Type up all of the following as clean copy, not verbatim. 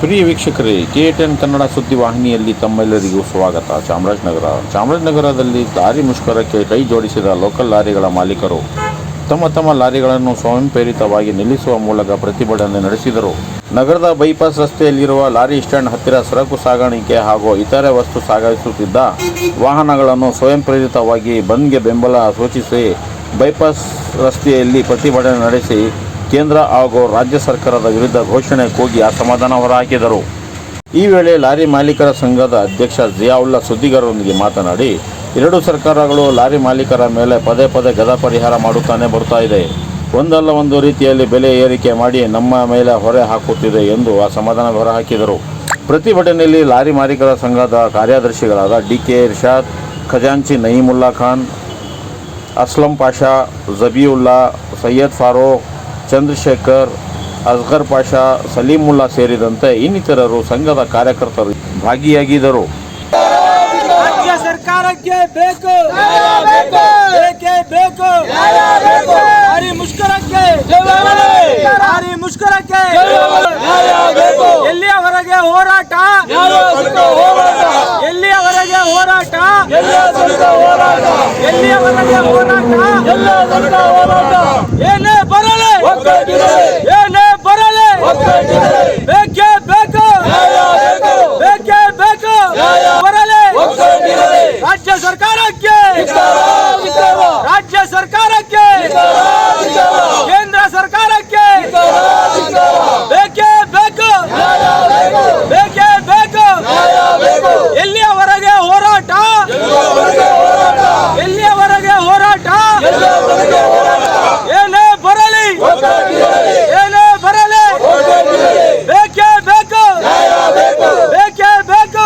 ಪ್ರಿಯ ವೀಕ್ಷಕರೇ, KTN ಕನ್ನಡ ಸುದ್ದಿವಾಹಿನಿಯಲ್ಲಿ ತಮ್ಮೆಲ್ಲರಿಗೂ ಸ್ವಾಗತ. ಚಾಮರಾಜನಗರದಲ್ಲಿ ಲಾರಿ ಮುಷ್ಕರಕ್ಕೆ ಕೈ ಜೋಡಿಸಿದ ಲೋಕಲ್ ಲಾರಿಗಳ ಮಾಲೀಕರು ತಮ್ಮ ಲಾರಿಗಳನ್ನು ಸ್ವಯಂ ಪ್ರೇರಿತವಾಗಿ ನಿಲ್ಲಿಸುವ ಮೂಲಕ ಪ್ರತಿಭಟನೆ ನಡೆಸಿದರು. ನಗರದ ಬೈಪಾಸ್ ರಸ್ತೆಯಲ್ಲಿರುವ ಲಾರಿ ಸ್ಟ್ಯಾಂಡ್ ಹತ್ತಿರ ಸರಕು ಸಾಗಾಣಿಕೆ ಹಾಗೂ ಇತರೆ ವಸ್ತು ಸಾಗಿಸುತ್ತಿದ್ದ ವಾಹನಗಳನ್ನು ಸ್ವಯಂ ಪ್ರೇರಿತವಾಗಿ ಬಂದ್ಗೆ ಬೆಂಬಲ ಸೂಚಿಸಿ ಬೈಪಾಸ್ ರಸ್ತೆಯಲ್ಲಿ ಪ್ರತಿಭಟನೆ ನಡೆಸಿ ಕೇಂದ್ರ ಹಾಗೂ ರಾಜ್ಯ ಸರ್ಕಾರದ ವಿರುದ್ಧ ಘೋಷಣೆ ಕೂಗಿ ಅಸಮಾಧಾನ ಹೊರಹಾಕಿದರು. ಈ ವೇಳೆ ಲಾರಿ ಮಾಲೀಕರ ಸಂಘದ ಅಧ್ಯಕ್ಷ ಜಿಯಾವುಲ್ಲಾ ಸುದ್ದಿಗಾರರೊಂದಿಗೆ ಮಾತನಾಡಿ, ಎರಡೂ ಸರ್ಕಾರಗಳು ಲಾರಿ ಮಾಲೀಕರ ಮೇಲೆ ಪದೇ ಗದಾ ಪರಿಹಾರ ಮಾಡುತ್ತಾನೆ ಬರ್ತಾ ಇದೆ. ಒಂದಲ್ಲ ಒಂದು ರೀತಿಯಲ್ಲಿ ಬೆಲೆ ಏರಿಕೆ ಮಾಡಿ ನಮ್ಮ ಮೇಲೆ ಹೊರೆ ಹಾಕುತ್ತಿದೆ ಎಂದು ಅಸಮಾಧಾನ ಹೊರಹಾಕಿದರು. ಪ್ರತಿಭಟನೆಯಲ್ಲಿ ಲಾರಿ ಮಾಲೀಕರ ಸಂಘದ ಕಾರ್ಯದರ್ಶಿಗಳಾದ DK ಇರ್ಷಾದ್, ಖಜಾಂಚಿ ನಯೀಮುಲ್ಲಾ ಖಾನ್, ಅಸ್ಲಂ ಪಾಷಾ, ಜಬೀವುಲ್ಲಾ, ಸೈಯದ್ ಫಾರೂಕ್, ಚಂದ್ರಶೇಖರ್, ಅಸ್ಗರ್ ಪಾಷಾ, ಸಲೀಮುಲ್ಲಾ ಸೇರಿದಂತೆ ಇನ್ನಿತರರು ಸಂಘದ ಕಾರ್ಯಕರ್ತರು ಭಾಗಿಯಾಗಿದ್ದರು. ರಾಜ್ಯ ಸರ್ಕಾರಕ್ಕೆ ಬೇಕು, ಬೇಕೇ ಬೇಕು. ಲಾರಿ ಮುಷ್ಕರಕ್ಕೆ ಎಲ್ಲಿಯವರೆಗೆ ಹೋರಾಟ, ಎಲ್ಲಿಯವರೆಗೆ ಹೋರಾಟ, ಎಲ್ಲಿಯವರೆಗೆ ಹೋರಾಟ, ಏನೇ ಬರಲಿ, ಏನೇ ಬರಲಿ, ಬೇಕೇ ಬೇಕು, ಬೇಕೇ ಬೇಕು, ಬರಲಿ. ರಾಜ್ಯ ಸರ್ಕಾರಕ್ಕೆ, ರಾಜ್ಯ ಸರ್ಕಾರಕ್ಕೆ, ಕೇಂದ್ರ ಸರ್ಕಾರಕ್ಕೆ ಬೇಕೇ ಬೇಕು, ಬೇಕೇ ಬೇಕು. ಎಲ್ಲಿಯವರೆಗೆ ಹೋರಾಟ, ಎಲ್ಲಿಯವರೆಗೆ ಹೋರಾಟ, ಏನೇ ಬರಲಿ, ಏನೇ ಬರಲಿ, ಬೇಕೇ ಬೇಕು, ಬೇಕೇ ಬೇಕು.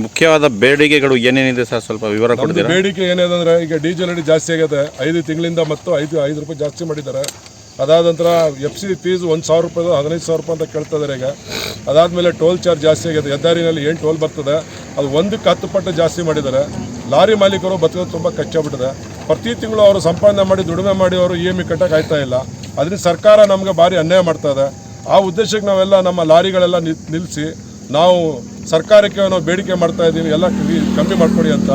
ಮುಖ್ಯವಾದ ಬೇಡಿಕೆಗಳು ಏನೇನಿದೆ ಸರ್, ಸ್ವಲ್ಪ ವಿವರ ಕೊಡ್ತೀರಾ? ಬೇಡಿಕೆ ಏನಿದೆ ಅಂದರೆ, ಈಗ ಡೀಸೆಲ್ ರೇಟ್ ಜಾಸ್ತಿ ಆಗಿದೆ 5 ತಿಂಗಳಿಂದ, ಮತ್ತು 5 ರೂಪಾಯಿ ಜಾಸ್ತಿ ಮಾಡಿದ್ದಾರೆ. ಅದಾದ ನಂತರ FC ಫೀಸ್ 1,000 ರೂಪಾಯಿ 15,000 ರೂಪಾಯಿ ಅಂತ ಕೇಳ್ತಾ ಇದ್ದಾರೆ ಈಗ. ಅದಾದಮೇಲೆ ಟೋಲ್ ಚಾರ್ಜ್ ಜಾಸ್ತಿ ಆಗಿದೆ. ಹೆದ್ದಾರಿನಲ್ಲಿ ಏನು ಟೋಲ್ ಬರ್ತದೆ ಅದು 1ಕ್ಕೆ 10 ಪಟ್ಟು ಜಾಸ್ತಿ ಮಾಡಿದ್ದಾರೆ. ಲಾರಿ ಮಾಲೀಕರು ಬದುಕೋದು ತುಂಬ ಕಚ್ಚಾಗ್ಬಿಟ್ಟಿದೆ. ಪ್ರತಿ ತಿಂಗಳು ಅವರು ಸಂಪಾದನೆ ಮಾಡಿ ದುಡಿಮೆ ಮಾಡಿ ಅವರು EMI ಕಟ್ಟಕ್ಕೆ ಆಯ್ತಾ ಇಲ್ಲ. ಅದರಿಂದ ಸರ್ಕಾರ ನಮಗೆ ಭಾರಿ ಅನ್ಯಾಯ ಮಾಡ್ತಾ ಇದೆ. ಆ ಉದ್ದೇಶಕ್ಕೆ ನಾವೆಲ್ಲ ನಮ್ಮ ಲಾರಿಗಳೆಲ್ಲ ನಿಲ್ಲಿಸಿ ನಾವು ಸರ್ಕಾರಕ್ಕೆ ನಾವು ಬೇಡಿಕೆ ಮಾಡ್ತಾ ಇದ್ದೀವಿ, ಎಲ್ಲ ಕಮ್ಮಿ ಮಾಡಿಕೊಡಿ ಅಂತ.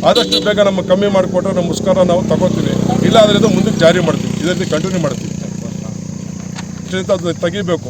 ಆದಷ್ಟು ಬೇಗ ನಮ್ಮ ಕಮ್ಮಿ ಮಾಡಿಕೊಟ್ರೆ ನಮ್ಮ ಮುಷ್ಕರ ನಾವು ತಗೋತೀವಿ, ಇಲ್ಲ ಆದರೆ ಇದು ಮುಂದಕ್ಕೆ ಜಾರಿ ಮಾಡ್ತೀವಿ, ಇದರಲ್ಲಿ ಕಂಟಿನ್ಯೂ ಮಾಡ್ತೀವಿ. ಅದು ತೆಗಿಬೇಕು.